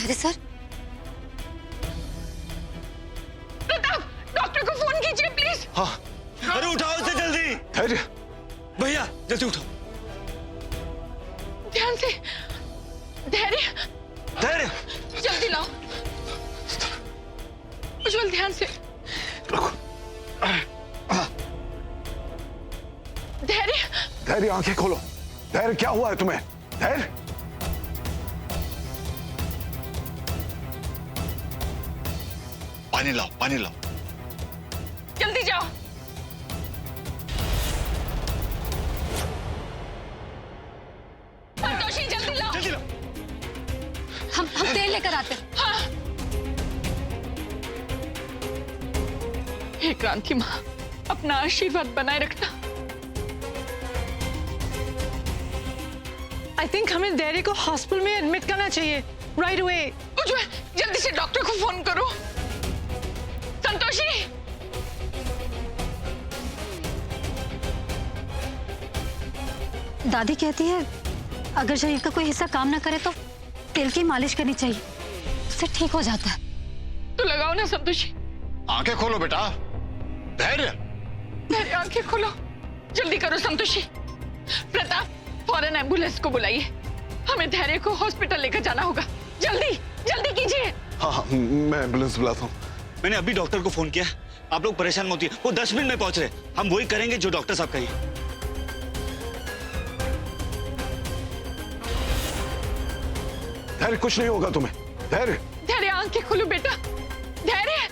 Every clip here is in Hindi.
धैर्य सर, प्रताप, डॉक्टर को फोन कीजिए प्लीज। हाँ। अरे उठाओ इसे जल्दी। धैर्य, भैया जल्दी उठाओ। ध्यान से। धैर्य, धैर्य, जल्दी लाओ। उज्जवल ध्यान से। धैर्य, धैर्य आंखें खोलो। धैर्य क्या हुआ है तुम्हें? धैर्य, पानी लाओ, पानी लाओ। जल्दी जाओ। संतोषी जल्दी लाओ। जल्दी लाओ। हम तेल लेकर आते हैं। हाँ। हे क्रांति माँ, अपना आशीर्वाद बनाए रखना। आई थिंक हमें धैर्य को हॉस्पिटल में एडमिट करना चाहिए राइट अवे। उज्जवल जल्दी से डॉक्टर को फोन करो। संतोषी, दादी कहती है अगर शरीर का कोई हिस्सा काम ना करे तो तेल की मालिश करनी चाहिए, उससे ठीक हो जाता है। तो लगाओ ना संतोषी। आंखें खोलो बेटा। धैर्य, धैर्य आंखें खोलो। जल्दी करो संतोषी। प्रताप, फौरन एम्बुलेंस को बुलाइए। हमें धैर्य को हॉस्पिटल लेकर जाना होगा। जल्दी जल्दी कीजिए। हाँ हाँ, मैं एम्बुलेंस बुलाता हूँ। मैंने अभी डॉक्टर को फोन किया। आप लोग परेशान मत होइए, वो 10 मिनट में पहुंच रहे। हम वही करेंगे जो डॉक्टर साहब कहें। धैर्य, कुछ नहीं होगा तुम्हें। धैर्य, धैर्य आंखें खोलो बेटा। धैर्य।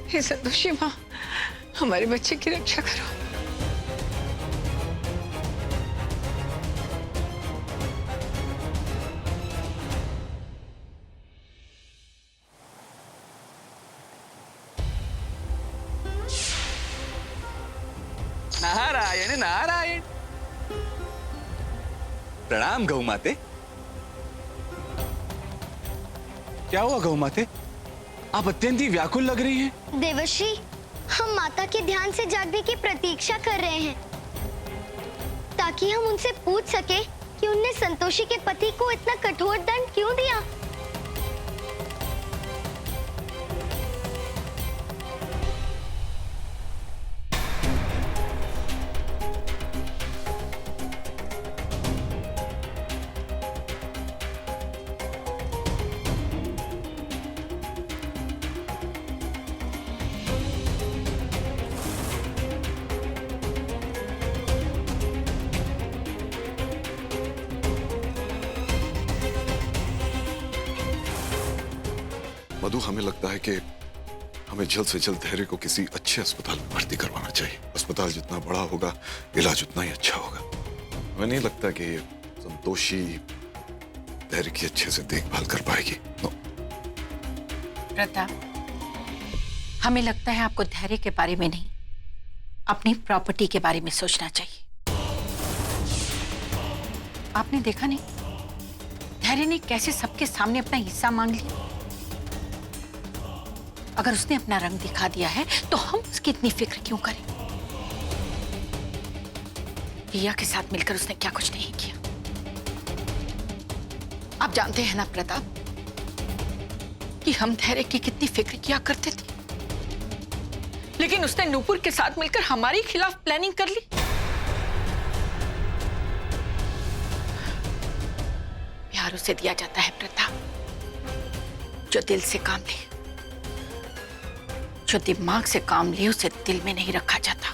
हे संतोषी माँ, हमारे बच्चे की रक्षा करो। नारायण नारायण। प्रणाम गौ माते। क्या हुआ गौ माते, आप अत्यंत ही व्याकुल लग रही हैं। देवर्षि, हम माता के ध्यान से जागने की प्रतीक्षा कर रहे हैं ताकि हम उनसे पूछ सके कि उनने संतोषी के पति को इतना कठोर दंड क्यों दिया। मधु, हमें लगता है कि हमें जल्द से जल्द धैर्य को किसी अच्छे अस्पताल में भर्ती करवाना चाहिए। अस्पताल जितना बड़ा होगा, इलाज उतना ही अच्छा होगा। हमें नहीं लगता कि संतोषी धैर्य की अच्छे से देखभाल कर पाएगी। नो। प्रताप, हमें लगता है आपको धैर्य के बारे में नहीं, अपनी प्रॉपर्टी के बारे में सोचना चाहिए। आपने देखा नहीं धैर्य ने कैसे सबके सामने अपना हिस्सा मांग लिया। अगर उसने अपना रंग दिखा दिया है तो हम उसकी इतनी फिक्र क्यों करें? रिया के साथ मिलकर उसने क्या कुछ नहीं किया। आप जानते हैं ना प्रताप कि हम धैर्य की कितनी फिक्र किया करते थे, लेकिन उसने नूपुर के साथ मिलकर हमारे खिलाफ प्लानिंग कर ली। प्यार उसे दिया जाता है प्रताप जो दिल से काम ले, जो दिमाग से काम ले उसे दिल में नहीं रखा जाता।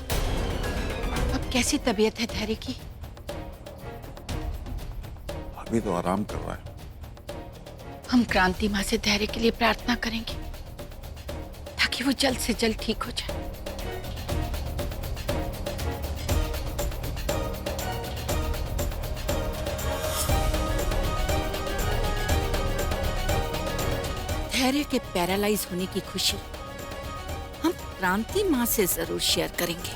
अब कैसी तबीयत है धैर्य की? अभी तो आराम कर रहा है। हम क्रांति माँ से धैर्य के लिए प्रार्थना करेंगे ताकि वो जल्द से जल्द ठीक हो जाए। धैर्य के पैरालाइज होने की खुशी हम क्रांति माँ से जरूर शेयर करेंगे।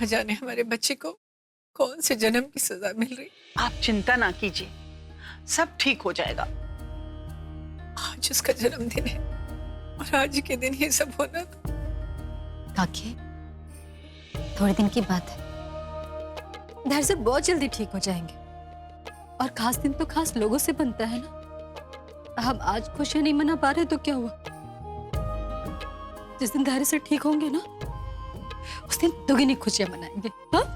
न जाने हमारे बच्चे को कौन से जन्म की सजा मिल रही। आप चिंता ना कीजिए, सब ठीक हो जाएगा। आज उसका जन्मदिन है और आज के दिन ये सब होना था। काकी, थोड़े दिन की बात है, धैर्य से बहुत जल्दी ठीक हो जाएंगे। और खास दिन तो खास लोगों से बनता है ना। हम आज खुशियां नहीं मना पा रहे तो क्या हुआ? जिस दिन धैर्य से ठीक होंगे ना, उस दिन दुगनी खुशियां मनाएंगे। हाँ?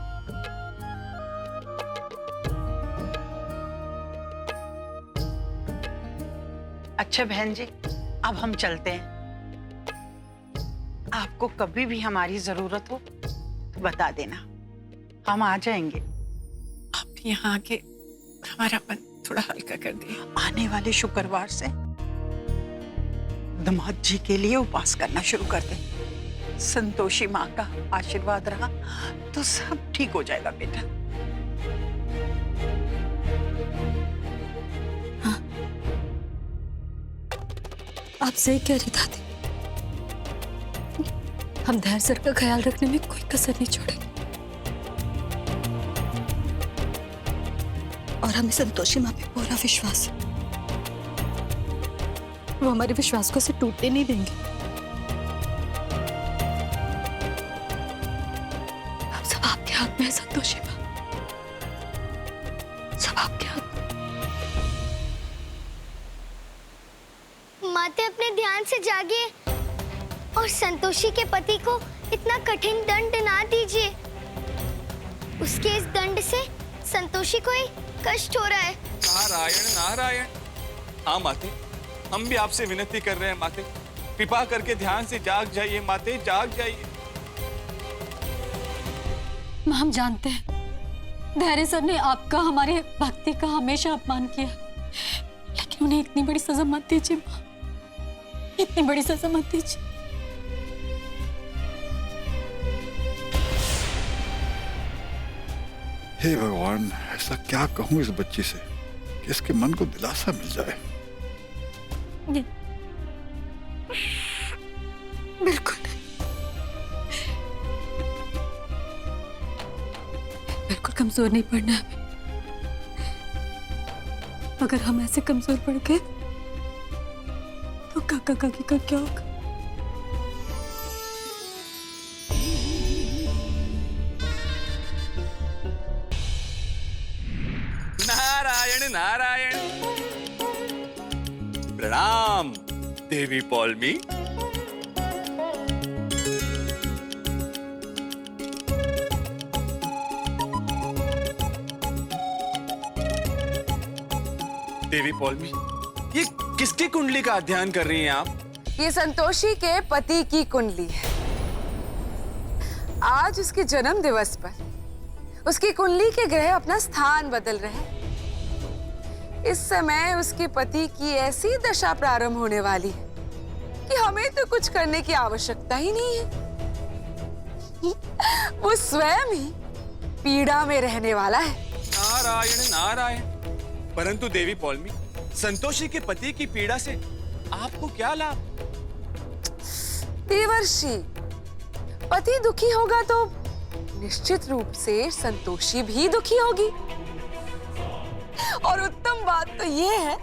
अच्छा बहन जी, अब हम चलते हैं। आपको कभी भी हमारी जरूरत हो तो बता देना, हम आ जाएंगे। आप यहाँ आके हमारा मन थोड़ा हल्का कर दिए। आने वाले शुक्रवार से दामाद जी के लिए उपवास करना शुरू कर दे। संतोषी माँ का आशीर्वाद रहा तो सब ठीक हो जाएगा बेटा। आप सही कह रही दादी। हम धैर्य सर का ख्याल रखने में कोई कसर नहीं छोड़ेंगे। और हमें संतोषी माँ पे पूरा विश्वास है। वो हमारे विश्वास को से टूटने नहीं देंगे। अब सब आपके हाथ में है संतोषी माँ, सब आपके हाथ में। माते अपने ध्यान से जागिए और संतोषी के पति को इतना कठिन दंड ना दीजिए। उसके इस दंड से संतोषी को ही कष्ट हो रहा है। नारायण नारायण। हाँ माते, हम भी आपसे विनती कर रहे हैं माते, कृपा करके ध्यान से जाग जाइए माते, जाग जाइए। माँ हम जानते हैं धैर्य सर ने आपका, हमारे भक्ति का हमेशा अपमान किया, लेकिन उन्हें इतनी बड़ी सजा मत दीजिए माँ, इतनी बड़ी सजा मत दीजिए। हे भगवान, ऐसा क्या कहूं इस बच्ची से कि इसके मन को दिलासा मिल जाए। बिल्कुल नहीं, बिल्कुल कमजोर नहीं पड़ना हमें। अगर हम ऐसे कमजोर पड़ गए तो काका काकी का क्या होगा? नारायण नारायण। प्रणाम देवी पौलमी। देवी पौलमी, ये किसकी कुंडली का अध्ययन कर रही हैं आप? ये संतोषी के पति की कुंडली है। आज उसके जन्म दिवस पर उसकी कुंडली के ग्रह अपना स्थान बदल रहे हैं। इस समय उसके पति की ऐसी दशा प्रारंभ होने वाली है कि हमें तो कुछ करने की आवश्यकता ही नहीं है। वो स्वयं ही पीड़ा में रहने वाला है। नारायण नारायण। परंतु देवी पौलमी, संतोषी के पति की पीड़ा से आपको क्या लाभ? देवर्षि, पति दुखी होगा तो निश्चित रूप से संतोषी भी दुखी होगी। और उत्तम बात तो यह है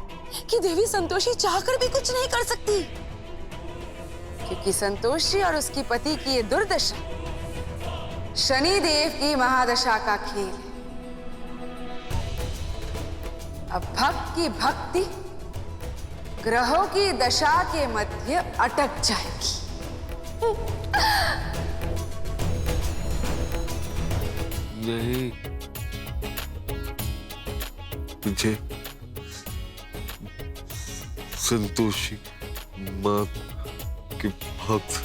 कि देवी संतोषी चाहकर भी कुछ नहीं कर सकती, क्योंकि संतोषी और उसकी पति की ये दुर्दशा शनि देव की महादशा का खेल है। अब भक्त की भक्ति ग्रहों की दशा के मध्य अटक जाएगी। नहीं, मुझे संतोषी माँ के भक्त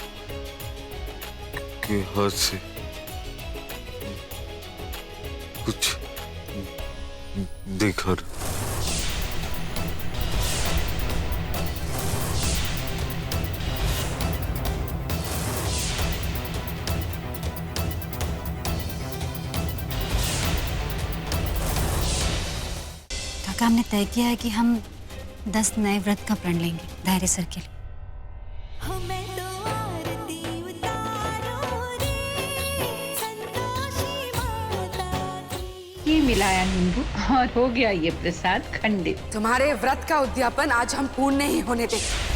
के हाथ से कुछ देखा ना। काका हमने तय किया है कि हम 10 नए व्रत का प्रण लेंगे धैर्य सर के लिए। ये मिलाया नींबू और हो गया ये प्रसाद खंडित। तुम्हारे व्रत का उद्यापन आज हम पूर्ण नहीं होने देंगे।